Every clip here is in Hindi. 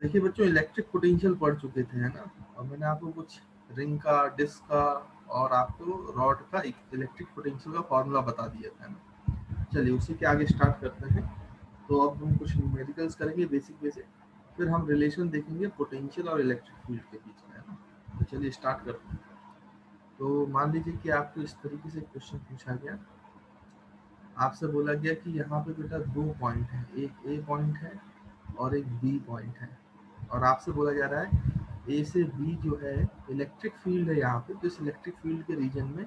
देखिए बच्चों, इलेक्ट्रिक पोटेंशियल पढ़ चुके थे, है ना। और मैंने आपको कुछ रिंग का, डिस्क का और आपको रॉड का इलेक्ट्रिक पोटेंशियल का फॉर्मूला बता दिया था, है ना। चलिए उसी के आगे स्टार्ट करते हैं। तो अब हम कुछ न्यूमेरिकल्स करेंगे, बेसिक बेसिक। फिर हम रिलेशन देखेंगे पोटेंशियल और इलेक्ट्रिक फील्ड के बीच में, है ना। तो चलिए स्टार्ट करते हैं। तो मान लीजिए कि आपको इस तरीके से क्वेश्चन पूछा गया। आपसे बोला गया कि यहाँ पे बेटा दो पॉइंट है, एक ए पॉइंट है और एक बी पॉइंट है। और आपसे बोला जा रहा है ए से बी जो है इलेक्ट्रिक फील्ड है यहाँ पे। तो इस इलेक्ट्रिक फील्ड के रीजन में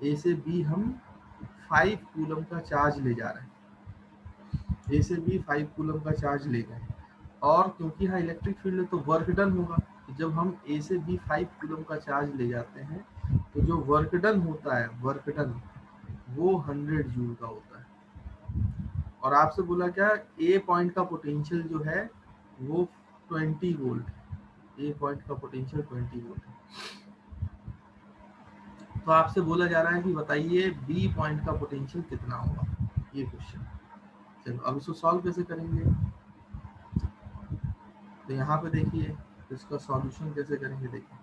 ए से बी हम 5 कूलम का चार्ज ले जा रहे हैं। ए से बी 5 कूलम का चार्ज ले गए, और क्योंकि यहाँ इलेक्ट्रिक फील्ड है तो वर्क डन होगा। तो जब हम ए से बी 5 कूलम का चार्ज ले जाते हैं तो जो वर्क डन होता है, वर्क डन, वो 100 जूल का होता है। और आपसे बोला क्या, ए पॉइंट का पोटेंशियल जो है वो 20 वोल्ट। ए पॉइंट का पोटेंशियल 20 वोल्ट है। तो आपसे बोला जा रहा है कि बताइए बी पॉइंट का पोटेंशियल कितना होगा, ये क्वेश्चन। चलो अब इसको सॉल्व कैसे करेंगे। तो यहाँ पे देखिए इसका सॉल्यूशन कैसे करेंगे। देखिए,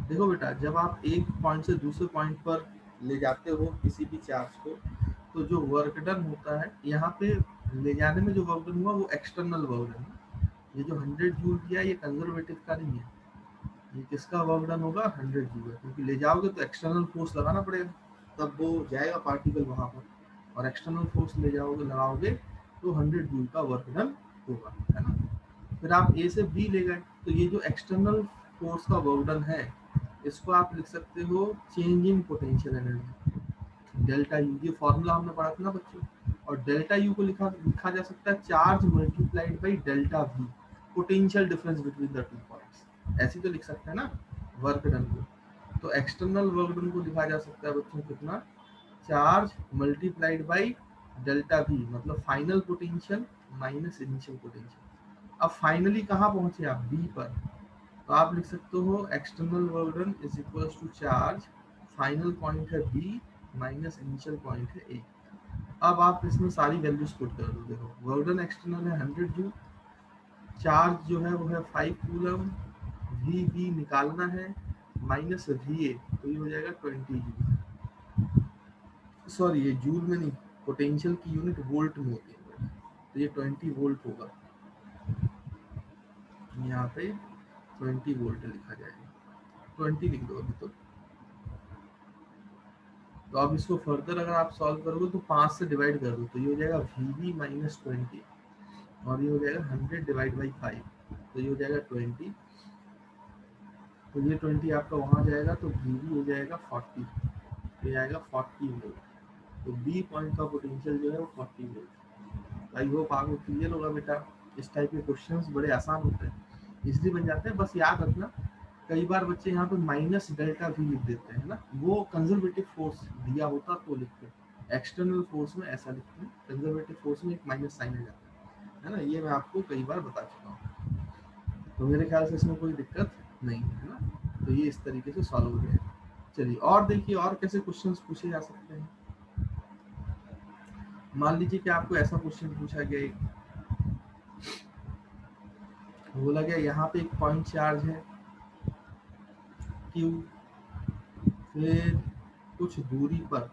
देखो बेटा, जब आप एक पॉइंट से दूसरे पॉइंट पर ले जाते हो किसी भी चार्ज को, तो जो वर्क डन होता है यहाँ पे ले जाने में, जो वर्क डन हुआ वो एक्सटर्नल वर्क डन है। ये जो 100 जूल दिया ये कंजर्वेटिव का नहीं है। ये किसका वर्क डन होगा, 100 जूल है। क्योंकि ले जाओगे तो एक्सटर्नल फोर्स लगाना पड़ेगा, तब वो जाएगा पार्टिकल वहां पर। और एक्सटर्नल फोर्स ले जाओगे, लगाओगे, तो 100 जूल का वर्क डन होगा, है ना। फिर आप ए से बी ले गए, तो ये जो एक्सटर्नल फोर्स का वर्क डन है, इसको आप लिख सकते हो change in potential energy, delta U. ये फॉर्मूला हमने पढ़ा था ना बच्चों। और डेल्टा यू को लिखा लिखा जा सकता है charge multiplied by delta we, potential difference between the two points. ऐसे तो लिख सकते हैं ना वर्क डन को। तो एक्सटर्नल वर्क डन को लिखा जा सकता है बच्चों कितना, charge multiplied by delta V, मतलब final potential minus initial potential. अब फाइनली कहाँ पहुंचे आप, बी पर। तो आप लिख सकते हो external work done is equal to charge, final point है बी माइनस इनिशियल पॉइंट है ए। अब आप इसमें सारी वैल्यूज पुट कर दो। देखो वर्क डन एक्सटर्नल है 100 जूल, चार्ज जो है वो है 5 कूलम, वी बी निकालना है, माइनस वी ए, तो ये हो जाएगा 20 जूल। सॉरी, ये जूल में नहीं, पोटेंशियल की यूनिट वोल्ट में होती है, तो ये 20 वोल्ट होगा। यहाँ पे 20 वोल्ट लिखा जाएगा, 20 लिख दो अभी तो। तो अब इसको फर्दर अगर आप सॉल्व करोगे तो 5 से डिवाइड कर दो, तो ये हो जाएगा वी बी माइनस 20, और ये हो जाएगा 100 डिवाइड बाई 5, तो ये हो जाएगा 20। तो ये 20 आपका वहाँ जाएगा, तो वी बी हो जाएगा 40, ये आएगा 40 वोल्ट। तो बी पॉइंट का पोटेंशियल जो है वो 40 वोल्ट। आई होप आपको क्लियर होगा बेटा। इस टाइप के क्वेश्चंस बड़े आसान होते हैं, इजली बन जाते हैं। बस याद रखना, कई बार बच्चे यहाँ पे माइनस डेल्टा वी लिख देते हैं ना, वो कंजर्वेटिव फोर्स दिया होता तो लिखते हैं। एक्सटर्नल फोर्स में ऐसा लिखते हैं, कंजर्वेटिव फोर्स में एक माइनस साइन आ जाता है ना। ये मैं आपको कई बार बता चुका हूँ। तो मेरे ख्याल से इसमें कोई दिक्कत नहीं है ना। तो ये इस तरीके से सॉल्व हो जाएगा। चलिए और देखिए और कैसे क्वेश्चंस पूछे जा सकते हैं। मान लीजिए कि आपको ऐसा क्वेश्चन पूछा गया, बोला गया यहाँ पे एक पॉइंट चार्ज है क्यू, फिर कुछ दूरी पर,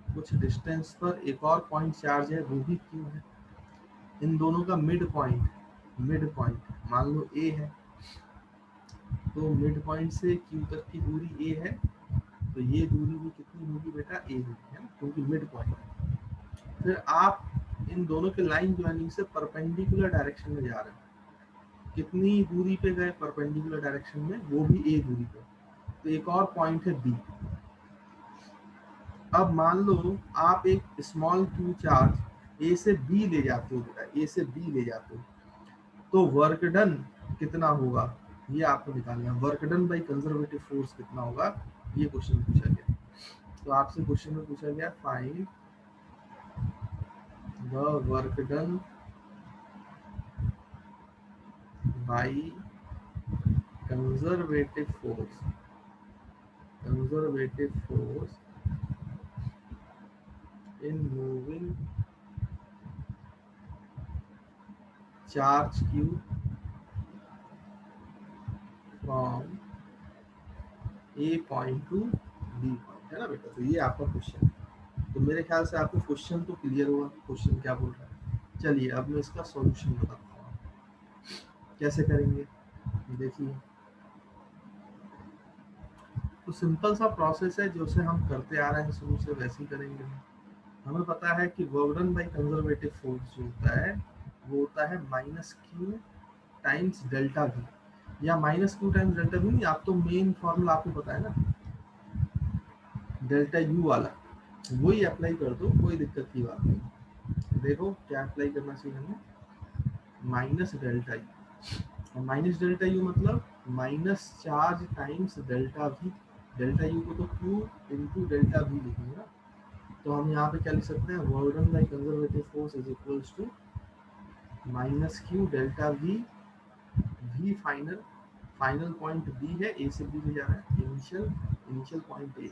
कुछ डिस्टेंस पर एक और पॉइंट चार्ज है, वो भी क्यू है। इन दोनों का मिड पॉइंट मान लो ए है। तो मिड पॉइंट से क्यू तक की दूरी ए है, तो ये दूरी भी कितनी होगी बेटा, ए होगी, है ना, क्योंकि मिड पॉइंट है। फिर आप इन दोनों के लाइन ज्वाइनिंग से परपेंडिकुलर डायरेक्शन में जा रहे हैं। कितनी दूरी पे गए परपेंडिकुलर डायरेक्शन में, वो भी ए दूरी पे। तो एक और पॉइंट है बी। अब मान लो आप एक स्मॉल क्यू चार्ज ए से बी ले जाते हो बेटा, ए से बी ले जाते हो, तो वर्क डन कितना होगा ये आपको निकालना है। Work done by conservative force कितना होगा, ये क्वेश्चन पूछा गया। तो आपसे क्वेश्चन में पूछा गया find the work done by conservative force, conservative force in moving charge Q from A point to B point, है ना बेटा। तो ये आपका क्वेश्चन है। तो मेरे ख्याल से आपको क्वेश्चन तो क्लियर हुआ, क्वेश्चन क्या बोल रहा है। चलिए अब मैं इसका सॉल्यूशन बताता हूँ कैसे करेंगे। देखिए, तो सिंपल सा प्रोसेस है जो से हम करते आ रहे हैं शुरू से, वैसे ही करेंगे। हमें पता है कि work done by conservative force जो होता है वो होता है minus Q times delta V, या minus Q times delta V नहीं, आप तो मेन फॉर्मूला आपको पता है ना, डेल्टा यू वाला, वही अप्लाई कर दो, कोई दिक्कत की बात नहीं। देखो क्या अप्लाई करना चाहिए हमें, माइनस डेल्टा यू, और माइनस डेल्टा यू मतलब minus charge times delta we. Delta U को तो क्यू इंटू डेल्टा वी लिखेंगे ना, तो हम यहाँ पे क्या लिख सकते हैं, work done by conservative force is equals to minus Q delta V, V final, final point B है, ए से बी में जा रहा है, इनिशियल इनिशियल पॉइंट ए।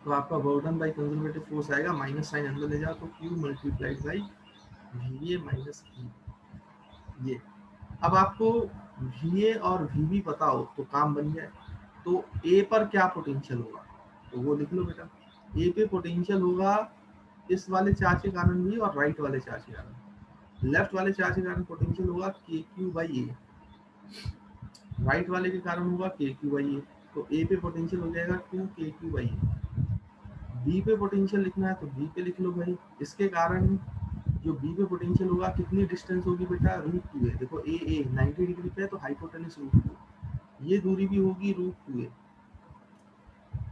तो आपका work done by conservative force आएगा, माइनस साइन अंदर ले जाओ तो Q multiplied by V A minus V. ये अब आपको वी ए और वी बी पता हो तो काम बन जाए। तो ए पर क्या पोटेंशियल होगा, तो वो लिख लो बेटा। ए पे पोटेंशियल होगा इस वाले चार्ज के कारण भी और राइट वाले चार्ज के कारण। लेफ्ट वाले चार्ज के कारण पोटेंशियल होगा के क्यू बाई ए, राइट वाले के कारण होगा के क्यू बाई ए। तो ए पे पोटेंशियल हो जाएगा 2 K Q by A. B पे पोटेंशियल लिखना है तो बी पे लिख लो भाई। इसके कारण जो बी पे पोटेंशियल होगा कितनी डिस्टेंस होगी बेटा, रूट टू है। देखो ए 90 डिग्री पे है तो हाइपोटेनस रूट टू, ये दूरी भी होगी रूट टू है।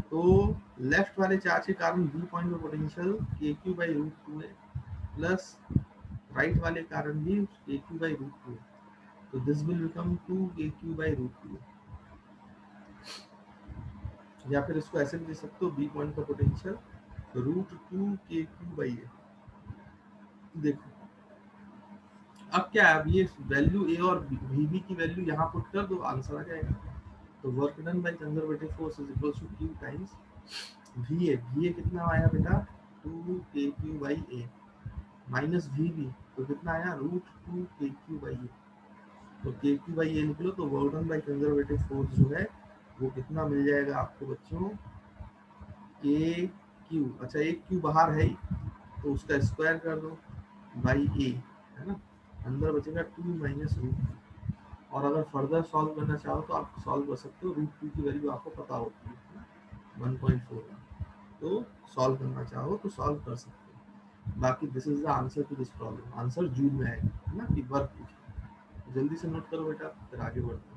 तो लेफ्ट वाले चार्ज के कारण बी पॉइंट पे पोटेंशियल के क्यू बाई रूट टू है, प्लस राइट वाले कारण भी के क्यू बाई रूट टू है। तो this will become 2 K Q by root two, या फिर इसको ऐसे भी दे सकते हो, बी पॉइंट का पोटेंशियल रूट टू के क्यू बाई है। देखो अब क्या है, अब ये वैल्यू ए और वी बी की वैल्यू यहाँ पुट कर दो, आंसर आ जाएगा। तो work done by conservative force is equals to Q times V A कितना आया बेटा, 2 K Q by A, minus V B तो कितना आया, रूट 2 के क्यू बाई ए। तो के क्यू बाई ए लिख लो। तो work done by conservative force जो है वो कितना मिल जाएगा आपको बच्चों, के क्यू, अच्छा एक क्यू बाहर है ही, तो उसका स्क्वायर कर दो बाई ए, है ना, अंदर बचेगा 2 माइनस रूट। और अगर फर्दर सॉल्व करना चाहो तो आप सॉल्व कर सकते हो, रूट 2 की वैल्यू आपको पता होती है 1.4, तो सॉल्व करना चाहो तो सॉल्व कर सकते हो। बाकी this is the answer to this problem, answer जून में आएगा, है ना, कि वर्क पूछा। जल्दी से नोट करो बेटा, फिर आगे बढ़ते हैं।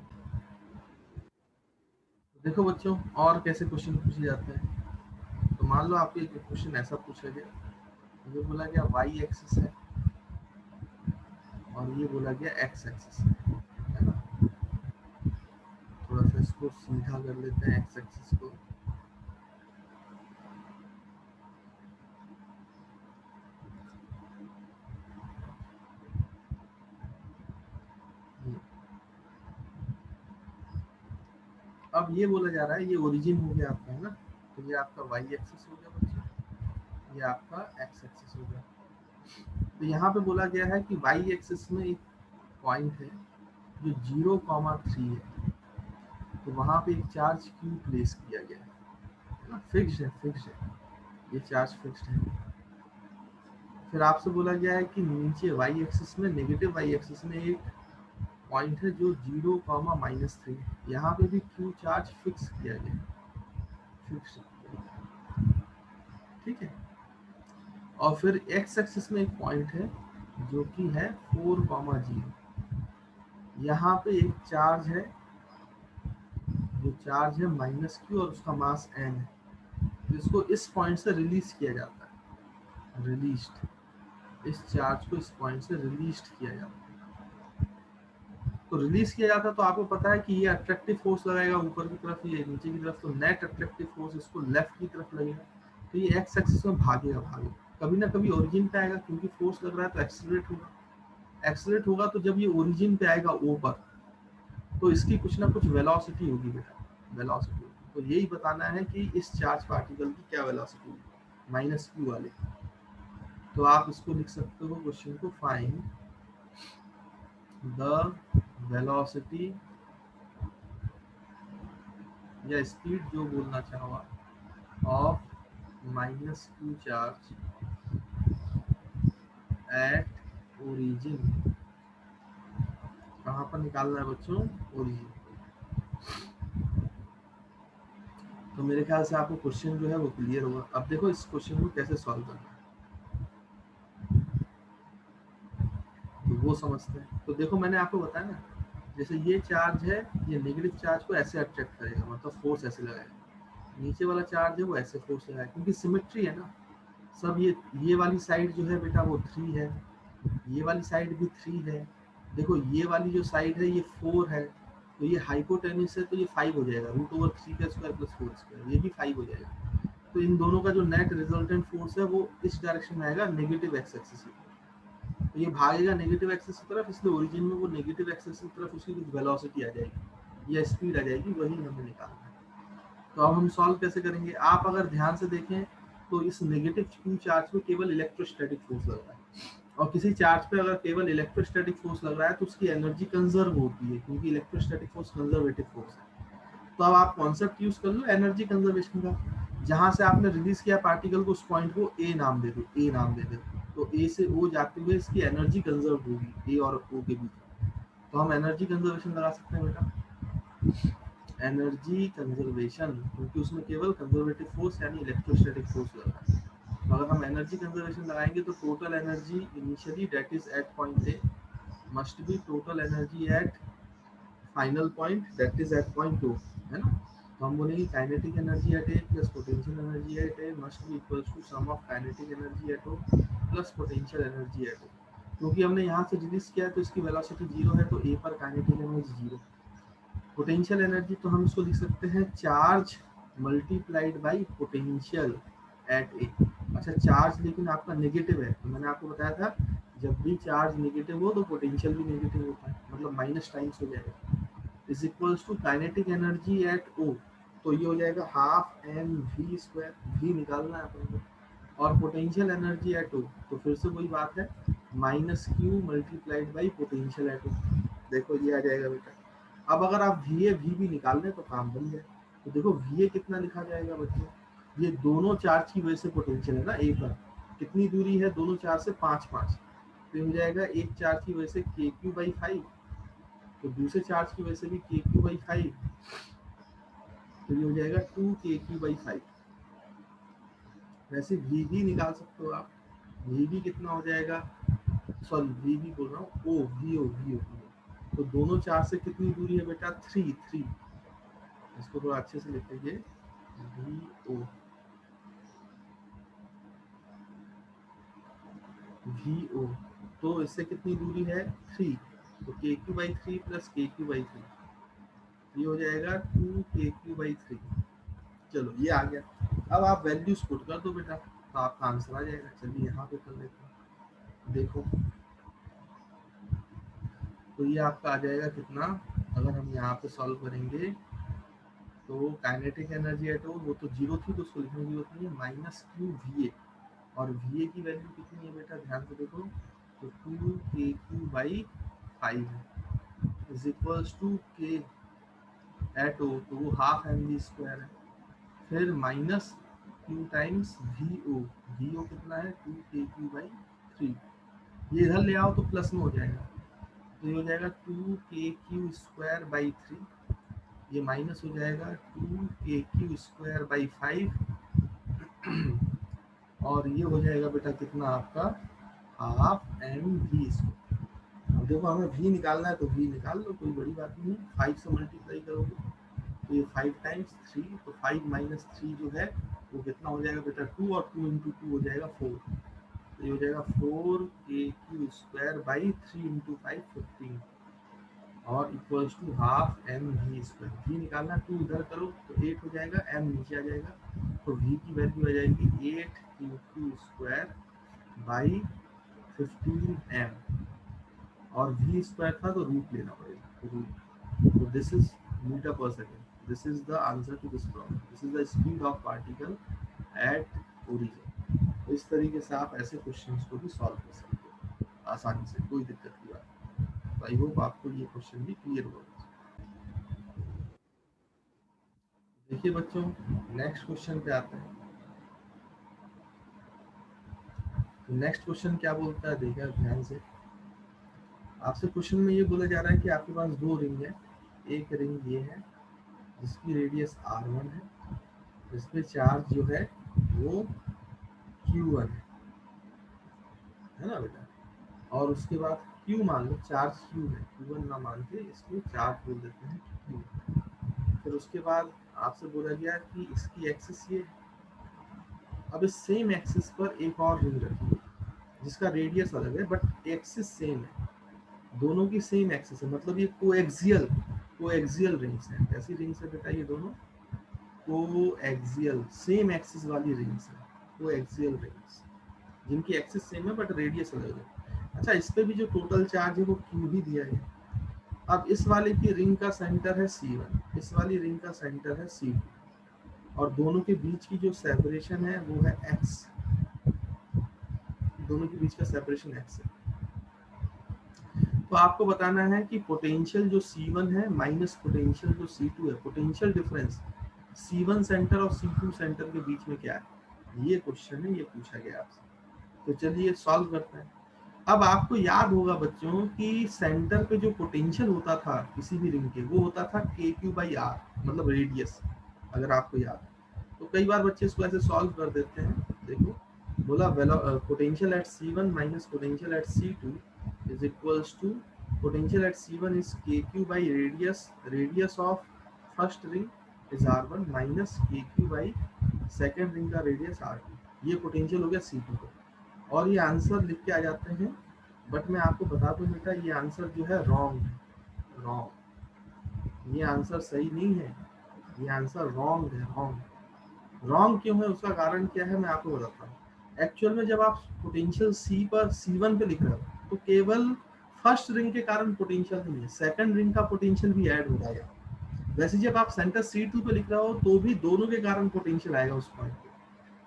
देखो बच्चों और कैसे क्वेश्चन पूछे जाते हैं। तो मान लो आपको एक क्वेश्चन ऐसा पूछा गया, ये बोला गया वाई एक्सिस है और ये बोला गया एक्स एक्सिस है ना। थोड़ा सा इसको सीधा कर लेते हैं एक्स एक्सिस को। अब ये बोला जा रहा है, ये ओरिजिन हो गया आपका, है ना। तो ये आपका वाई एक्सिस हो गया बच्चों, ये आपका एक्स एक्सिस हो गया। तो यहाँ पे बोला गया है कि वाई एक्सिस में एक पॉइंट है जो 0,3 है, तो वहाँ पे एक चार्ज क्यू प्लेस किया गया है ना, फिक्स्ड है, फिक्स्ड है, ये चार्ज फिक्स्ड है। फिर आपसे बोला गया है कि नीचे वाई एक्सिस में, नेगेटिव वाई एक्सिस में एक पॉइंट है जो 0,-3, यहाँ पे भी क्यू चार्ज फिक्स किया गया है, फिक्स, ठीक है। और फिर एक्स एक्सिस में एक पॉइंट है जो कि है 4,0, यहाँ पे एक चार्ज है, जो चार्ज है माइनस क्यू और उसका मास एन है, जिसको इस पॉइंट से रिलीज किया जाता है, रिलीज्ड, इस चार्ज को इस पॉइंट से रिलीज किया जाता है। तो रिलीज किया जाता है तो आपको पता है कि ये अट्रैक्टिव फोर्स लगाएगा ऊपर की तरफ, ये नीचे की तरफ, तो नेट अट्रैक्टिव फोर्स इसको लेफ्ट की तरफ लगेगा, तो ये एक्स एक्सिस में भागेगा, कभी ना कभी ओरिजिन पे आएगा, क्योंकि फोर्स लग रहा है तो एक्सीलरेट होगा, एक्सीलरेट होगा। तो जब ये ओरिजिन पे आएगा ओ पर, तो इसकी कुछ ना कुछ वेलोसिटी होगी बेटा, वेलोसिटी। तो यही बताना है कि इस चार्ज पार्टिकल की क्या वेलोसिटी होगी, माइनस क्यू वाले। तो आप इसको लिख सकते हो क्वेश्चन को, फाइंड द वेलोसिटी या स्पीड जो बोलना चाहो आप of -q charge at origin. कहाँ पर निकालना है बच्चों? ओरिजिन। तो मेरे ख्याल से आपको क्वेश्चन जो है वो क्लियर होगा। अब देखो इस क्वेश्चन को कैसे सॉल्व करना है, तो वो समझते हैं। तो देखो मैंने आपको बताया ना, जैसे ये चार्ज है, ये नेगेटिव चार्ज को ऐसे अट्रैक्ट करेगा, मतलब फोर्स ऐसे लगाएगा। नीचे वाला चार्ज है वो ऐसे फोर्स लगाएगा, क्योंकि सिमेट्री है ना सब। ये वाली साइड जो है बेटा वो 3 है, ये वाली साइड भी 3 है। देखो ये वाली जो साइड है ये 4 है, तो ये हाइपोटेन्यूस है, तो ये 5 हो जाएगा, √3 का स्क्वायर प्लस 4 स्क्वायर, ये भी 5 हो जाएगा। तो इन दोनों का जो नेट रिजल्टेंट फोर्स है वो इस डायरेक्शन में आएगा, नेगेटिव एक्स एक्सिस की। तो ये भागेगा नेगेटिव एक्सिस की तरफ, इसलिए ओरिजिन में वो नेगेटिव एक्सिस की तरफ उसकी कुछ वेलोसिटी आ जाएगी या स्पीड आ जाएगी, वही हमें निकालना है। तो अब हम सॉल्व कैसे करेंगे? आप अगर ध्यान से देखें तो इस नेगेटिव क्यू चार्ज पे केवल इलेक्ट्रोस्टैटिक फोर्स लग रहा है, और किसी चार्ज पे अगर केवल इलेक्ट्रोस्टैटिक फोर्स लग रहा है तो उसकी एनर्जी कंजर्व होती है, क्योंकि इलेक्ट्रोस्टैटिक फोर्स कंजर्वेटिव फोर्स है। तो अब आप कॉन्सेप्ट यूज कर लो एनर्जी कंजर्वेशन का। जहां से आपने रिलीज किया पार्टिकल को, उस पॉइंट को ए नाम दे दो, ए नाम दे दो। तो ए से ओ जाते हुए इसकी एनर्जी कंजर्व होगी ए और ओ के बीच। तो हम एनर्जी कंजर्वेशन लगा सकते हैं बेटा, एनर्जी कंजर्वेशन, क्योंकि उसमें केवल कंजर्वेटिव फोर्स यानी इलेक्ट्रोस्टैटिक फोर्स लग रहा है। तो अगर हम एनर्जी कंजर्वेशन लगाएंगे तो total energy initially that is at point A must be total energy at final point that is at point 2, है ना। तो हम बोलेंगे kinetic energy at A plus potential energy at A must be equals to sum of kinetic energy at O plus potential energy at O. क्योंकि हमने यहाँ से रिलीज किया है तो इसकी वेलोसिटी 0 है, तो ए पर काइनेटिक एनर्जी 0। पोटेंशियल एनर्जी तो हम इसको लिख सकते हैं charge multiplied by potential at A. अच्छा चार्ज लेकिन आपका नेगेटिव है, तो मैंने आपको बताया था जब भी चार्ज नेगेटिव हो तो पोटेंशियल भी नेगेटिव होता है, मतलब माइनस टाइम्स हो जाएगा। Is equals to kinetic energy at O, तो ये हो जाएगा half M V square, V निकालना है अपन को। और पोटेंशियल एनर्जी एट ओ, तो फिर से वही बात है, -q multiplied by potential at O. देखो ये आ जाएगा बेटा। अब अगर आप वी वी भी निकाल लें तो काम बन जाए। तो देखो वी कितना लिखा जाएगा बच्चों, ये दोनों चार्ज की वजह से पोटेंशियल है ना ए पर, कितनी दूरी है दोनों चार्ज से? 5 5। तो हो जाएगा एक चार्ज की वजह से के क्यू बाई 5, तो दूसरे चार्ज की वजह से भी के क्यू बाई 5, तो ये हो जाएगा 2 के क्यू बाई 5। वैसे वी भी निकाल सकते हो आप, वी भी कितना हो जाएगा, सॉरी वी भी बोल रहा हूँ, ओ वी ओ वी ओ। तो दोनों चार्ज से कितनी दूरी है बेटा? 3 3। इसको थोड़ा अच्छे से लिख लीजिए, वी ओ वी ओ। तो इससे कितनी दूरी है? 3। तो के क्यू बाई 3 प्लस के क्यू बाई 3, ये हो जाएगा 2 के क्यू बाई 3। चलो ये आ गया। अब आप वैल्यूज पुट कर दो बेटा, तो आपका आंसर आ जाएगा। चलिए यहाँ पे कर लेते हैं, देखो तो ये आपका आ जाएगा कितना, अगर हम यहाँ पे सॉल्व करेंगे तो काइनेटिक एनर्जी एट ओ वो तो 0 थी, तो उसको लिखने की जरूरत नहीं है, -q va। और va की वैल्यू कितनी है बेटा? ध्यान से देखो, तो 2 K Q by 5 is equals to K at O, तो वो हाफ एम वी स्क्वायर है। फिर minus Q times V O, V O कितना है? 2 के क्यू बाई 3। ये इधर ले आओ तो प्लस में हो जाएगा, तो ये हो जाएगा 2 के क्यू स्क्वायर बाई 3, ये माइनस हो जाएगा 2 के क्यू स्क्वायर बाई 5, और ये हो जाएगा बेटा कितना आपका? Half M V square. अब देखो हमें वी निकालना है तो वी निकाल लो, कोई बड़ी बात नहीं है। 5 से मल्टीप्लाई करोगे तो ये 5 टाइम्स 3, तो 5 माइनस 3 जो है वो कितना हो जाएगा बेटा? 2, और 2 इंटू 2 हो जाएगा 4। तो ये हो जाएगा 4 के क्यू स्क्वायर बाई 3 इंटू 5 15, और equals to half M V square. V निकालना, 2 इधर करो तो 8 हो जाएगा, एम नीचे आ जाएगा, तो वी की वैल्यू आ जाएगी 8 K Q square by 15 M, और वी स्क्वायर था तो रूट लेना पड़ेगा, रूट। तो this is meter per second, this is the answer to this problem, this is the speed of particle at origin. इस तरीके से आप ऐसे क्वेश्चंस को भी सॉल्व कर सकते हो आसानी से, कोई दिक्कत की बात नहीं। तो आई होप आपको ये क्वेश्चन भी क्लियर होगा। देखिए बच्चों, नेक्स्ट क्वेश्चन पे आते हैं। तो नेक्स्ट क्वेश्चन क्या बोलता है, देखिए ध्यान से। आपसे क्वेश्चन में ये बोला जा रहा है कि आपके पास दो रिंग है। एक रिंग ये है जिसकी रेडियस r1 है, जिसमें चार्ज जो है वो q1 है ना बेटा। और उसके बाद q मान लो, चार्ज q है, q1 ना मान के इसको चार्ज बोल देते हैं q। फिर उसके बाद आपसे बोला गया कि इसकी एक्सिस ये है। अब इस सेम एक्सिस पर एक और रिंग रखिए जिसका रेडियस अलग है बट एक्सिस सेम है, दोनों की सेम एक्सिस है, मतलब ये कोएक्सियल रिंग्स हैं। कैसी रिंग्स है बेटा ये दोनों? कोएक्सियल, सेम एक्सिस वाली रिंग्स है, कोएक्सियल रिंग्स जिनकी एक्सिस सेम है बट रेडियस अलग है। अच्छा, इस पे भी जो टोटल चार्ज है वो क्यू ही दिया है। अब इस वाले की रिंग का सेंटर है C1, इस वाली रिंग का सेंटर है C2, और दोनों के बीच की जो सेपरेशन है वो है x, दोनों के बीच का सेपरेशन x है। तो आपको बताना है कि पोटेंशियल जो C1 है माइनस पोटेंशियल जो C2 है, पोटेंशियल डिफरेंस C1 सेंटर और C2 सेंटर के बीच में क्या है। ये क्वेश्चन है, ये पूछा गया आपसे। तो चलिए सॉल्व करते हैं। अब आपको याद होगा बच्चों कि सेंटर पे जो पोटेंशियल होता था किसी भी रिंग के, वो होता था KQ/R, मतलब रेडियस, अगर आपको याद है। तो कई बार बच्चे इसको ऐसे सॉल्व कर देते हैं। देखो, बोला potential at C1 minus potential at C2 is equals to potential at C1 is KQ by radius of first ring is R1 minus KQ by second ring का radius R2। ये पोटेंशियल हो गया C2 का, और ये आंसर लिख के आ जाते हैं। बट मैं आपको बता दूं बेटा, ये आंसर जो है रॉन्ग है, रॉन्ग, ये आंसर सही नहीं है, ये आंसर रॉन्ग है। रॉन्ग क्यों है, उसका कारण क्या है मैं आपको बताता हूँ। एक्चुअल में जब आप पोटेंशियल सी पर C1 पे लिख रहे हो तो केवल फर्स्ट रिंग के कारण पोटेंशियल नहीं है, सेकंड रिंग का पोटेंशियल भी ऐड हो जाएगा। वैसे जब आप सेंटर C2 पे लिख रहे हो तो भी दोनों के कारण पोटेंशियल आएगा उस पॉइंट पे।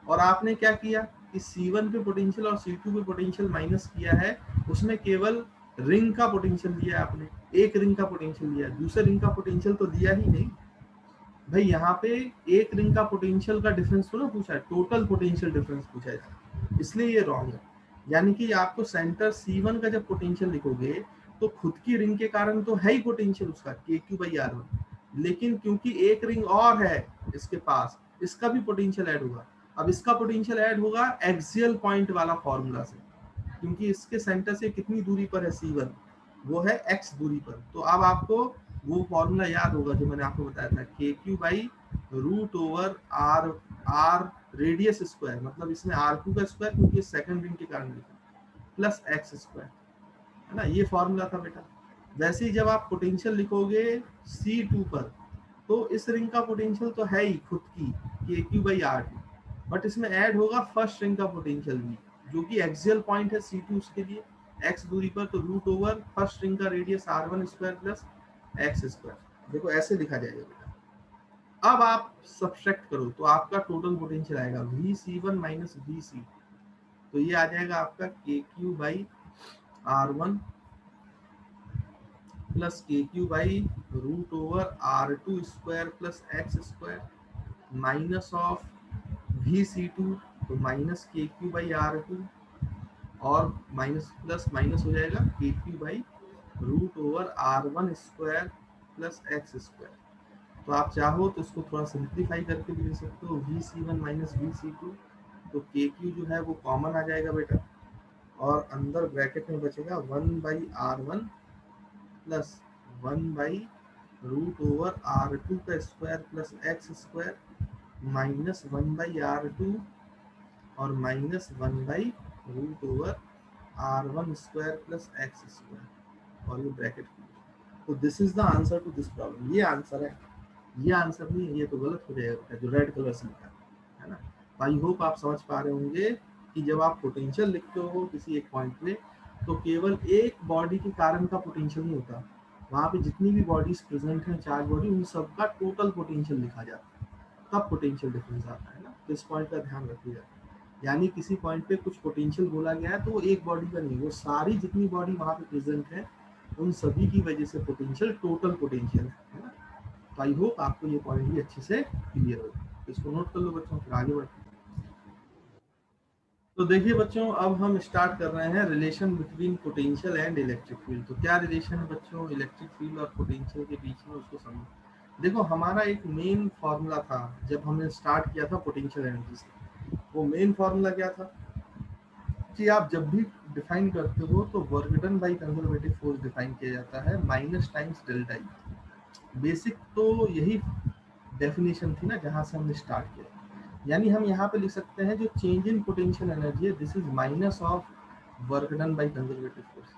और आपने क्या किया कि C1 पे पोटेंशियल और C2 पे पोटेंशियल माइनस किया है, उसमें केवल रिंग का पोटेंशियल दिया आपने, एक रिंग का पोटेंशियल दिया, दूसरे रिंग का पोटेंशियल तो दिया ही नहीं भाई। यहाँ पे एक रिंग का पोटेंशियल का डिफरेंस तो ना पूछा है, टोटल पोटेंशियल डिफरेंस पूछा है, इसलिए ये रॉन्ग है। यानी कि आपको सेंटर C1 का जब पोटेंशियल लिखोगे तो खुद की रिंग के कारण तो है ही पोटेंशियल उसका KQ/R1, लेकिन क्योंकि एक रिंग और है इसके पास, इसका भी पोटेंशियल ऐड होगा। अब इसका पोटेंशियल ऐड होगा एक्सियल पॉइंट वाला फॉर्मूला से, क्योंकि इसके सेंटर से कितनी दूरी पर है C1, वो है x दूरी पर। तो अब आपको वो फॉर्मूला याद होगा जो मैंने आपको बताया था, KQ/√R रेडियस स्क्वायर, मतलब इसमें R2 का स्क्वायर क्योंकि सेकंड रिंग के कारण प्लस x स्क्वायर, है ना, ये फॉर्मूला था बेटा। वैसे ही जब आप पोटेंशियल लिखोगे C2 पर, तो इस रिंग का पोटेंशियल तो है ही खुद की KQ/R2, बट इसमें ऐड होगा फर्स्ट रिंग का पोटेंशियल भी, जो कि एक्सियल पॉइंट है C2 उसके लिए x दूरी पर। तो √ फर्स्ट रिंग का radius R1 square plus x square. देखो ऐसे लिखा जाएगा बेटा। अब आप सब्ट्रैक्ट करो तो आपका टोटल पोटेंशियल आएगा VC1 माइनस VC, तो ये आ जाएगा आपका KQ/R1 plus KQ/√R2 square plus x square minus of VC2, तो माइनस KQ/R2 और माइनस प्लस माइनस हो जाएगा KQ/√R1 square plus x square. तो आप चाहो तो इसको थोड़ा सिंप्लीफाई करके भी लिख सकते हो, VC1 माइनस VC2, तो KQ जो है वो कॉमन आ जाएगा बेटा, और अंदर ब्रैकेट में बचेगा 1/R1 प्लस 1/√R2 का square plus x square minus 1/R2 और minus 1/√R1 square plus x square, और ये ब्रैकेट। तो this is the answer to this problem. ये आंसर है, ये आंसर नहीं है, ये तो गलत हो जाएगा जो रेड कलर से लिखा है ना। आई होप आप समझ पा रहे होंगे कि जब आप पोटेंशियल लिखते हो किसी एक पॉइंट पे, तो केवल एक बॉडी के कारण का पोटेंशियल नहीं होता, वहाँ पे जितनी भी बॉडीज प्रेजेंट हैं, चार्ज बॉडी, उन सबका टोटल पोटेंशियल लिखा जाता है, तब पोटेंशियल डिफरेंस आता है ना। तो इस पॉइंट का ध्यान रखिएगा। यानी किसी पॉइंट पे कुछ पोटेंशियल बोला गया है तो वो एक बॉडी का नहीं, वो सारी जितनी बॉडी वहां पे प्रेजेंट है उन सभी की वजह से पोटेंशियल टोटल पोटेंशियल है ना। तो आई होप आपको ये पॉइंट भी अच्छे से क्लियर हो, इसको नोट कर लो बच्चों, फिर आगे बढ़ते हैं। तो देखिए बच्चों, अब हम स्टार्ट कर रहे हैं relation between potential and electric field. तो क्या रिलेशन है बच्चों इलेक्ट्रिक फील्ड और पोटेंशियल के बीच में, उसको समझो। देखो हमारा एक मेन फॉर्मूला था जब हमने स्टार्ट किया था पोटेंशियल एनर्जी से। वो मेन फॉर्मूला क्या था कि आप जब भी डिफाइन करते हो तो work done by conservative force define किया जाता है minus times delta E. Basic तो यही डेफिनेशन थी ना जहां से हमने स्टार्ट किया। यानी हम यहाँ पे लिख सकते हैं जो चेंज इन पोटेंशियल एनर्जी है this is minus of work done by conservative force.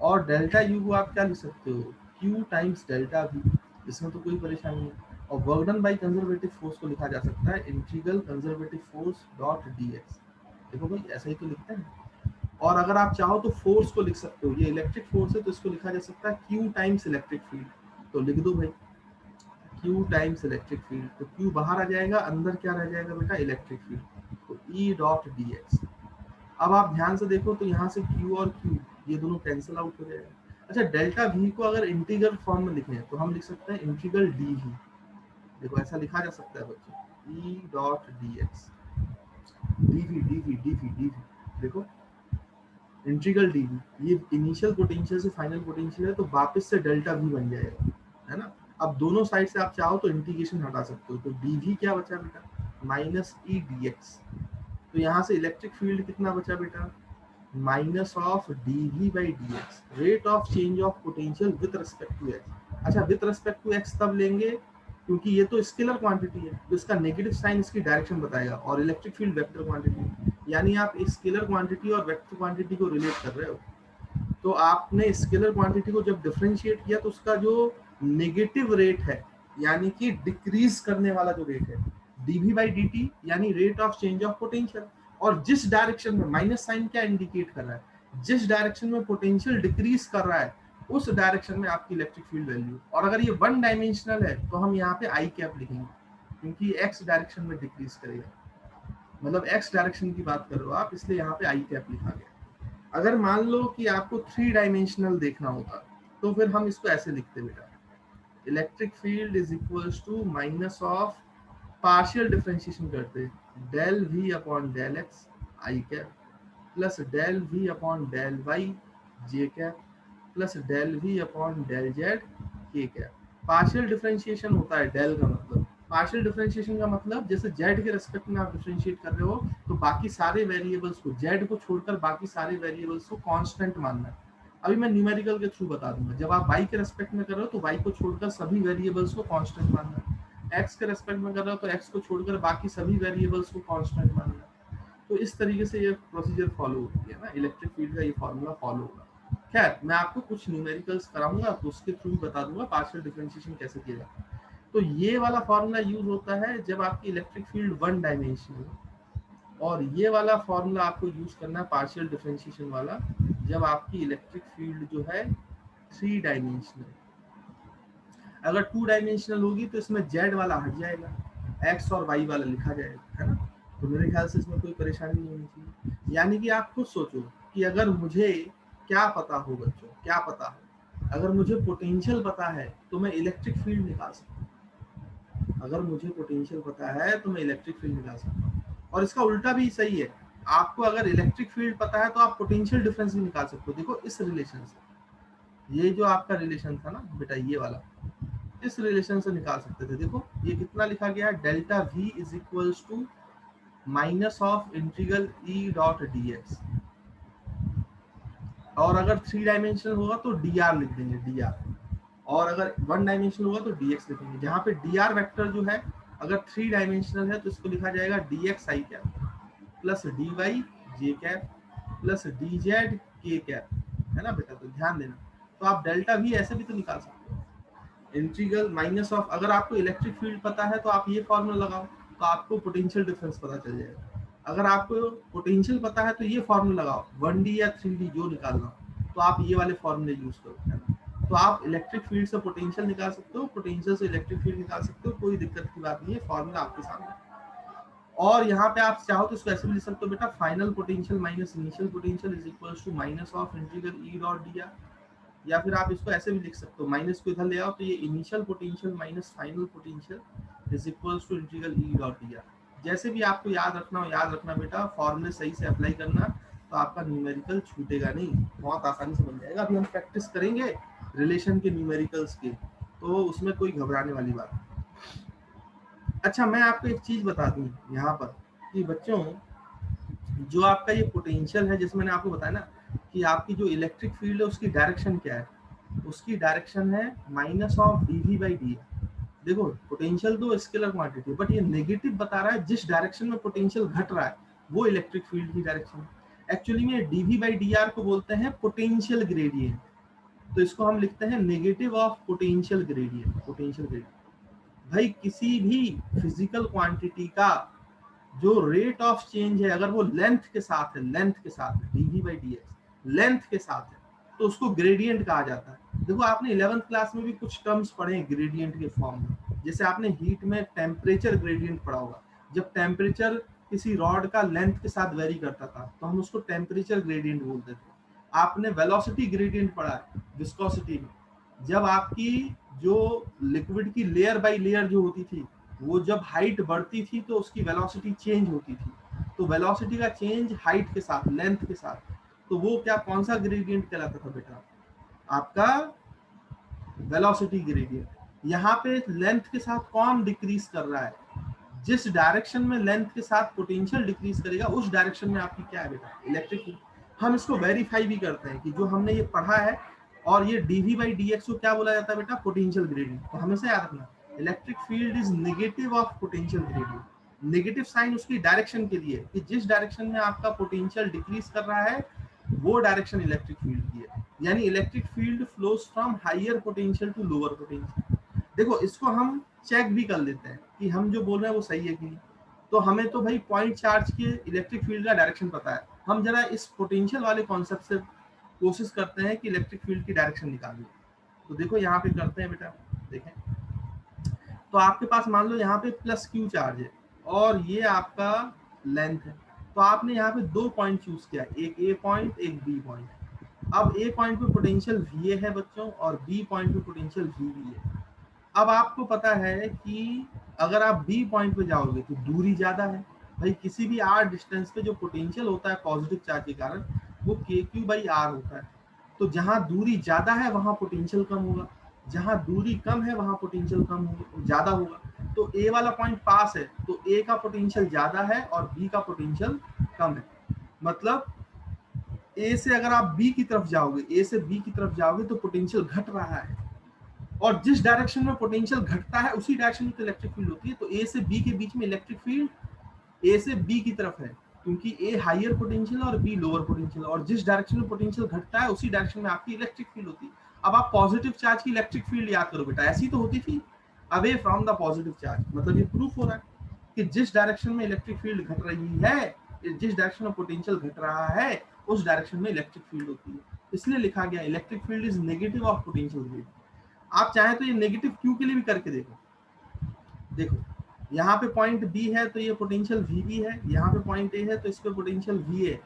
और डेल्टा यू को आप क्या लिख सकते हो, क्यू टाइम्स डेल्टा वी। इसमें तो कोई परेशानी नहीं। और work done by conservative force को लिखा जा सकता है integral conservative force dot D x. देखो भाई ऐसा ही तो लिखते हैं। और अगर आप चाहो तो फोर्स को लिख सकते हो, ये इलेक्ट्रिक फोर्स है तो इसको लिखा जा सकता है क्यू टाइम्स इलेक्ट्रिक फील्ड। तो लिख दो भाई क्यू टाइम्स इलेक्ट्रिक फील्ड। तो क्यू बाहर आ जाएगा, अंदर क्या रह जाएगा बेटा इलेक्ट्रिक फील्ड। तो ई डॉट डी एक्स। अब आप ध्यान से देखो तो यहाँ से क्यू और क्यू ये दोनों कैंसिल आउट हो जाएगा। अच्छा डेल्टा वी को अगर इंटीग्रल फॉर्म में लिखें तो हम लिख सकते हैं इंटीग्रल डी वी। देखो ऐसा लिखा जा सकता है बच्चों, E dot D X, D V D V D V D V. देखो इंटीग्रल डी वी, ये इनिशियल पोटेंशियल से फाइनल पोटेंशियल है तो वापस से डेल्टा वी बन जाएगा, है ना। अब दोनों साइड से आप चाहो तो इंटीग्रेशन हटा सकते हो। तो डी वी क्या बचा बेटा, माइनस ई डी एक्स। तो यहाँ से इलेक्ट्रिक फील्ड कितना बचा बेटा, minus of D V by D X, rate of change of potential with respect to X. अच्छा विद रिस्पेक्ट टू एक्स तब लेंगे क्योंकि ये तो स्केलर क्वांटिटी है तो इसका नेगेटिव साइन इसकी डायरेक्शन बताएगा, और इलेक्ट्रिक फील्ड वेक्टर क्वांटिटी, यानी आप स्केलर क्वांटिटी और वेक्टर क्वांटिटी को रिलेट कर रहे हो। तो आपने स्केलर क्वांटिटी को जब डिफरेंशिएट किया तो उसका जो नेगेटिव रेट है यानी कि डिक्रीज करने वाला जो रेट है डीवी बाई डी टी, यानी rate of change of potential. और जिस डायरेक्शन में माइनस साइन क्या इंडिकेट कर रहा है, जिस डायरेक्शन में पोटेंशियल डिक्रीज कर रहा है उस डायरेक्शन में आपकी इलेक्ट्रिक फील्ड वैल्यू। और अगर ये वन डायमेंशनल है तो हम यहाँ पे आई कैप लिखेंगे क्योंकि एक्स डायरेक्शन में डिक्रीज करेगा, मतलब एक्स डायरेक्शन की बात कर रहे हो आप, इसलिए यहाँ पे आई कैप लिखा गया। अगर मान लो कि आपको थ्री डायमेंशनल देखना होता तो फिर हम इसको ऐसे लिखते बेटा, electric field is equals to minus of, partial differentiation करते del V upon del X I cap plus del V upon del Y J cap plus del V upon del Z K cap. Partial differentiation होता है डेल का मतलब, पार्शियल डिफरेंशिएशन का मतलब जैसे जेड के रेस्पेक्ट में आप डिफरेंशिएट कर रहे हो तो बाकी सारे वेरिएबल्स को, जेड को छोड़कर बाकी सारे वेरिएबल्स को कांस्टेंट मानना है। अभी मैं न्यूमेरिकल के थ्रू बता दूंगा। जब आप वाई के रेस्पेक्ट में कर रहे हो तो वाई को छोड़कर सभी वेरिएबल्स को कांस्टेंट मानना है, एक्स के रेस्पेक्ट में कर रहे हो तो एक्स को छोड़कर बाकी सभी वेरिएबल्स को कांस्टेंट मानना है। तो इस तरीके से ये प्रोसीजर फॉलो होती है ना, इलेक्ट्रिक फील्ड का ये फॉर्मूला फॉलो होगा। खैर मैं आपको कुछ न्यूमेरिकल्स कराऊंगा तो उसके थ्रू बता दूंगा पार्शियल डिफरेंशिएशन कैसे किया जाता है। तो ये वाला फॉर्मूला यूज होता है जब आपकी इलेक्ट्रिक फील्ड वन डायमेंशनल है, और ये वाला फॉर्मूला आपको यूज करना है पार्शियल डिफरेंशिएशन वाला जब आपकी इलेक्ट्रिक फील्ड जो है थ्री डायमेंशनल। अगर टू डायमेंशनल होगी तो इसमें जेड वाला हट जाएगा, एक्स और वाई वाला लिखा जाएगा, है ना। तो मेरे ख्याल से इसमें कोई परेशानी नहीं होनी चाहिए। यानी कि आप खुद सोचो कि अगर मुझे क्या पता हो बच्चों, क्या पता हो, अगर मुझे पोटेंशियल पता है तो मैं इलेक्ट्रिक फील्ड निकाल सकता हूँ। अगर मुझे पोटेंशियल पता है तो मैं इलेक्ट्रिक फील्ड निकाल सकता हूँ। और इसका उल्टा भी सही है, आपको अगर इलेक्ट्रिक फील्ड पता है तो आप पोटेंशियल डिफरेंस भी निकाल सकते हो। देखो इस रिलेशन से, ये जो आपका रिलेशन था ना बेटा ये वाला, इस रिलेशन से निकाल सकते थे। देखो ये कितना लिखा गया है, delta V is equals to minus of integral E dot D X. और अगर थ्री डायमेंशनल होगा तो डी आर लिख देंगे, डी आर। और अगर वन डायमेंशनल होगा तो डी एक्स लिखेंगे। जहाँ पे डी आर वैक्टर जो है अगर थ्री डायमेंशनल है तो इसको लिखा जाएगा D x I cap plus D Y J cap plus D Z K cap, है ना बेटा। तो ध्यान देना, तो आप डेल्टा वी ऐसे भी तो निकाल सकते हो, इंटीग्रल माइनस ऑफ, अगर आपको इलेक्ट्रिक फील्ड पता है तो आप ये फॉर्मूला लगाओ तो आपको पोटेंशियल डिफरेंस पता चल जाएगा। अगर आपको पोटेंशियल पता है तो ये फॉर्मूला लगाओ 1D या 3D जो निकालना हो तो आप ये वाले फॉर्मूले यूज करो, है ना। तो आप इलेक्ट्रिक फील्ड से पोटेंशियल निकाल सकते हो, पोटेंशियल से इलेक्ट्रिक फील्ड निकाल सकते हो, कोई दिक्कत की बात नहीं है, फॉर्मूला आपके सामने। और यहाँ पे आप चाहो तो इसको ऐसे भी लिख सकते हो बेटा, final potential minus initial potential is equals to minus of integral E dot D R. या फिर आप इसको ऐसे भी लिख सकते हो, माइनस को इधर ले आओ तो ये initial potential minus final potential is equals to integral E dot D R. जैसे भी आपको याद रखना हो याद रखना बेटा, फॉर्मूले सही से अप्लाई करना, तो आपका न्यूमेरिकल छूटेगा नहीं, बहुत आसानी से बन जाएगा। अभी हम प्रैक्टिस करेंगे रिलेशन के न्यूमेरिकल्स के, तो उसमें कोई घबराने वाली बात नहीं। अच्छा, मैं आपको एक चीज बता दूं यहाँ पर कि बच्चों, जो आपका ये पोटेंशियल है, जैसे मैंने आपको बताया ना कि आपकी जो इलेक्ट्रिक फील्ड है उसकी डायरेक्शन क्या है, उसकी डायरेक्शन है minus of dv by D. देखो पोटेंशियल तो स्केलर क्वांटिटी, बट ये नेगेटिव बता रहा है, जिस डायरेक्शन में पोटेंशियल घट रहा है वो इलेक्ट्रिक फील्ड की डायरेक्शन है। एक्चुअली में dv बाई डी आर को बोलते हैं पोटेंशियल ग्रेडियंट, तो इसको हम लिखते हैं negative of potential gradient. Potential gradient भाई किसी भी फिजिकल क्वांटिटी का जो रेट ऑफ चेंज है, अगर वो लेंथ के साथ है, लेंथ के साथ है, dv by D x length के साथ है, तो उसको ग्रेडियंट कहा जाता है। देखो आपने 11th क्लास में भी कुछ टर्म्स पढ़े हैं ग्रेडियंट के फॉर्म में, जैसे आपने हीट में टेम्परेचर ग्रेडियंट पढ़ा होगा। जब टेम्परेचर किसी रॉड का लेंथ के साथ वेरी करता था तो हम उसको टेम्परेचर ग्रेडियंट बोलते थे। आपने वेलोसिटी ग्रेडियंट पढ़ा है विस्कोसिटी में, जब आपकी जो लिक्विड की लेयर बाय लेयर जो होती थी, वो जब हाइट बढ़ती थी तो उसकी वेलोसिटी चेंज होती थी, तो वेलोसिटी का चेंज हाइट के साथ, लेंथ के साथ, तो वो क्या कौन सा ग्रेडियंट कहलाता था बेटा, आपका वेलोसिटी ग्रेडियंट। यहाँ पे लेंथ के साथ कौन डिक्रीज कर रहा है, जिस डायरेक्शन में लेंथ के साथ पोटेंशियल डिक्रीज करेगा उस डायरेक्शन में आपकी क्या है बेटा, इलेक्ट्रिक फील्ड। हम इसको वेरीफाई भी करते हैं कि जो हमने ये पढ़ा है और ये dv बाई डी एक्स को क्या बोला जाता है बेटा, पोटेंशियल ग्रेडियंट। तो हमेशा याद रखना electric field is negative of potential gradient. Negative sign उसकी डायरेक्शन के लिए कि जिस डायरेक्शन में आपका पोटेंशियल डिक्रीज कर रहा है वो डायरेक्शन इलेक्ट्रिक फील्ड की है, यानी electric field flows from higher potential to lower potential. देखो इसको हम चेक भी कर लेते हैं कि हम जो बोल रहे हैं वो सही है कि नहीं। तो हमें तो भाई पॉइंट चार्ज के इलेक्ट्रिक फील्ड का डायरेक्शन पता है, हम जरा इस पोटेंशियल वाले कॉन्सेप्ट से कोशिश करते हैं कि इलेक्ट्रिक फील्ड की डायरेक्शन निकालिए। तो देखो यहाँ पे करते हैं बेटा, देखें तो आपके पास मान लो यहाँ पे प्लस क्यू चार्ज है और ये आपका लेंथ है, तो आपने यहाँ पे दो पॉइंट चूज किया, एक ए पॉइंट एक बी पॉइंट। अब ए पॉइंट पे पोटेंशियल वी है बच्चों और बी पॉइंट पे पोटेंशियल वी है। अब आपको पता है कि अगर आप बी पॉइंट पे जाओगे तो दूरी ज्यादा है, भाई किसी भी आर डिस्टेंस पे जो पोटेंशियल होता है पॉजिटिव चार्ज के कारण वो के क्यू बाई आर होता है। तो जहां दूरी ज्यादा है वहां पोटेंशियल कम होगा, जहां दूरी कम है वहां पोटेंशियल कम होगा, ज्यादा होगा। तो ए वाला पॉइंट पास है तो ए का पोटेंशियल ज्यादा है और बी का पोटेंशियल कम है। मतलब ए से अगर आप बी की तरफ जाओगे, ए से बी की तरफ जाओगे तो पोटेंशियल घट रहा है, और जिस डायरेक्शन में पोटेंशियल घटता है उसी डायरेक्शन में तो इलेक्ट्रिक फील्ड होती है। तो ए से बी के बीच में इलेक्ट्रिक फील्ड ए से बी की तरफ है, क्योंकि ए हायर पोटेंशियल और बी लोअर पोटेंशियल, और जिस डायरेक्शन में पोटेंशियल घटता है उसी डायरेक्शन में आपकी इलेक्ट्रिक फील्ड होती है। अब आप पॉजिटिव चार्ज की इलेक्ट्रिक फील्ड याद करो बेटा, ऐसी तो होती थी, away from the positive charge. मतलब ये प्रूफ हो रहा है कि जिस डायरेक्शन में इलेक्ट्रिक फील्ड घट रही है, जिस डायरेक्शन में पोटेंशियल घट रहा है उस डायरेक्शन में इलेक्ट्रिक फील्ड होती है। इसलिए लिखा गया electric field is negative of potential gradient. आप चाहे तो ये नेगेटिव क्यू के लिए भी करके देखो। देखो यहाँ पे पॉइंट बी है तो ये पोटेंशियल वी बी है, यहाँ पे पॉइंट ए है तो इस पे पोटेंशियल वी है।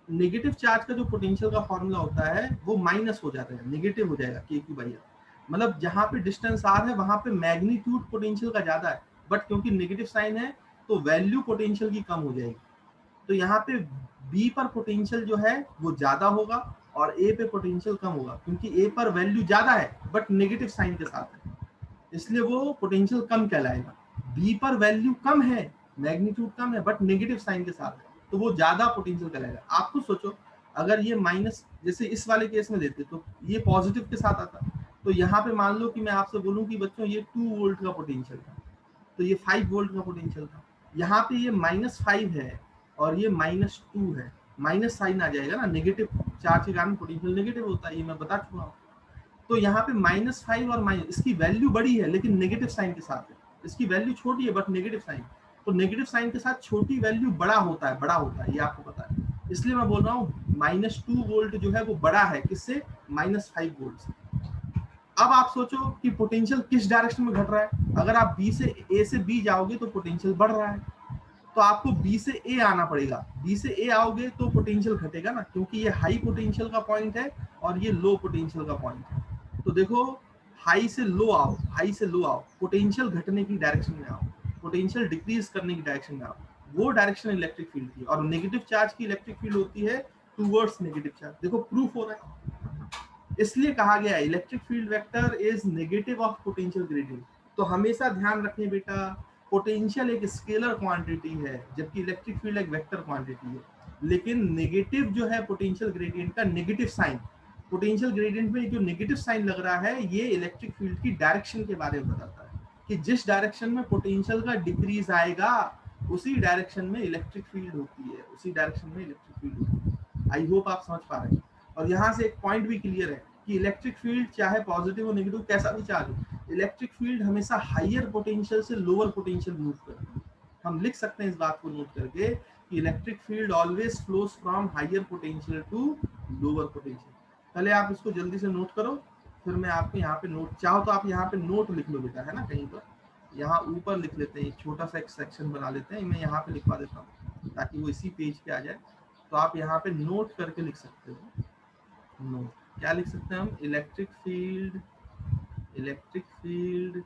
नेगेटिव चार्ज का जो पोटेंशियल का फॉर्मूला होता है वो माइनस हो जाता है, नेगेटिव हो जाएगा के क्यू बाई आर। मतलब जहाँ पे डिस्टेंस आर है वहां पे मैग्नीट्यूड पोटेंशियल का ज्यादा है, बट क्योंकि नेगेटिव साइन है तो वैल्यू पोटेंशियल की कम हो जाएगी। तो यहाँ पे बी पर पोटेंशियल जो है वो ज्यादा होगा और ए पे पोटेंशियल कम होगा, क्योंकि ए पर वैल्यू ज्यादा है बट नेगेटिव साइन के साथ है, इसलिए वो पोटेंशियल कम कहलाएगा। बी पर वैल्यू कम है, मैग्नीट्यूड कम है बट नेगेटिव साइन के साथ है, तो वो ज्यादा पोटेंशियल कहलाएगा। आप खुद सोचो अगर ये माइनस, जैसे इस वाले केस में देते तो ये पॉजिटिव के साथ आता, तो यहाँ पे मान लो कि मैं आपसे बोलूं कि बच्चों ये 2 वोल्ट का पोटेंशियल था तो ये 5 वोल्ट का पोटेंशियल था। यहाँ पे ये -5 है और ये -2 है, माइनस साइन आ जाएगा ना, नेगेटिव चार्ज के कारण पोटेंशियल नेगेटिव होता है, ये मैं बता चुका हूँ। तो यहाँ पे -5 और माइनस, इसकी वैल्यू बड़ी है लेकिन नेगेटिव साइन के साथ है, इसकी वैल्यू छोटी है बट नेगेटिव साइन। तो नेगेटिव साइन के साथ छोटी वैल्यू बड़ा होता है, ये आपको पता है। इसलिए मैं बोल रहा हूँ -2 वोल्ट जो है वो बड़ा है किससे, -5 वोल्ट से। अब आप सोचो कि पोटेंशियल किस डायरेक्शन में घट रहा है। अगर आप बी से ए से बी जाओगे तो पोटेंशियल बढ़ रहा है, तो आपको बी से ए आना पड़ेगा। बी से ए आओगे तो पोटेंशियल घटेगा ना, क्योंकि ये हाई पोटेंशियल का पॉइंट है और ये लो पोटेंशियल का पॉइंट है। तो देखो हाई से लो आओ, हाई से लो आओ, पोटेंशियल घटने की डायरेक्शन में आओ, पोटेंशियल डिक्रीज करने की डायरेक्शन में आओ, वो डायरेक्शन इलेक्ट्रिक फील्ड की। और नेगेटिव चार्ज की इलेक्ट्रिक फील्ड होती है टूवर्ड्स नेगेटिव चार्ज। देखो प्रूफ हो रहा है, इसलिए कहा गया है electric field vector is negative of potential gradient. तो हमेशा ध्यान रखें बेटा, पोटेंशियल एक स्केलर क्वांटिटी है जबकि इलेक्ट्रिक फील्ड एक वेक्टर क्वांटिटी है। लेकिन नेगेटिव जो है पोटेंशियल ग्रेडियंट का नेगेटिव साइन, पोटेंशियल ग्रेडियंट में जो नेगेटिव साइन लग रहा है ये इलेक्ट्रिक फील्ड की डायरेक्शन के बारे में बताता है कि जिस डायरेक्शन में पोटेंशियल का डिक्रीज आएगा उसी डायरेक्शन में इलेक्ट्रिक फील्ड होती है, उसी डायरेक्शन में इलेक्ट्रिक फील्ड होती है। आई होप आप समझ पा रहे हैं। और यहाँ से एक पॉइंट भी क्लियर है कि इलेक्ट्रिक फील्ड चाहे पॉजिटिव और नेगेटिव कैसा भी चार्ज हो, इलेक्ट्रिक फील्ड हमेशा हायर पोटेंशियल से लोअर पोटेंशियल मूव करती है। हम लिख सकते हैं इस बात को नोट करके कि electric field always flows from higher potential to lower potential. पहले आप इसको जल्दी से नोट करो, फिर मैं आपको यहाँ पे नोट, चाहो तो आप यहाँ पे नोट लिख लो बेटा, है ना, कहीं पर यहाँ ऊपर लिख लेते हैं, छोटा सा एक सेक्शन बना लेते हैं, मैं यहाँ पे लिखवा देता हूँ ताकि वो इसी पेज पे आ जाए। तो आप यहाँ पे नोट करके लिख सकते हो। नोट क्या लिख सकते हैं हम, electric field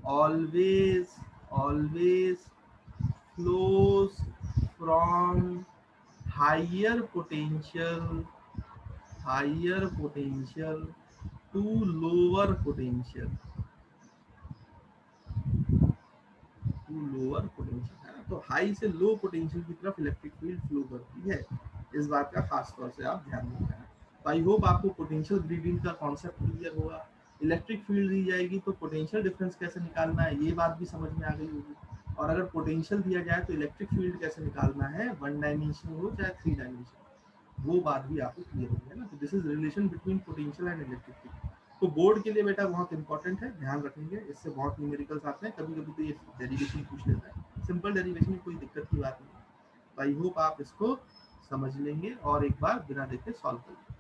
always always flows from higher potential to lower potential, है ना। तो हाई से लो पोटेंशियल की तरफ इलेक्ट्रिक फील्ड फ्लो करती है, इस बात का खास तौर से आप ध्यान रखना है। तो आई होप आपको पोटेंशियल ग्रेडियंट का कॉन्सेप्ट क्लियर होगा। इलेक्ट्रिक फील्ड दी जाएगी तो पोटेंशियल डिफरेंस कैसे निकालना है ये बात भी समझ में आ गई होगी। और अगर पोटेंशियल दिया जाए तो इलेक्ट्रिक फील्ड कैसे निकालना है, वन डायमेंशनल हो चाहे थ्री डायमेंशनल, वो बात भी आपको क्लियर होगी, है ना। तो this is relation between potential and electric field. तो बोर्ड के लिए बेटा बहुत इंपॉर्टेंट है, ध्यान रखेंगे, इससे बहुत न्यूमेरिकल्स आते हैं, कभी कभी तो ये डेरिवेशन पूछ लेता है, सिंपल डेरिवेशन में कोई दिक्कत की बात नहीं। तो आई होप आप इसको समझ लेंगे और एक बार बिना देखे सॉल्व करेंगे।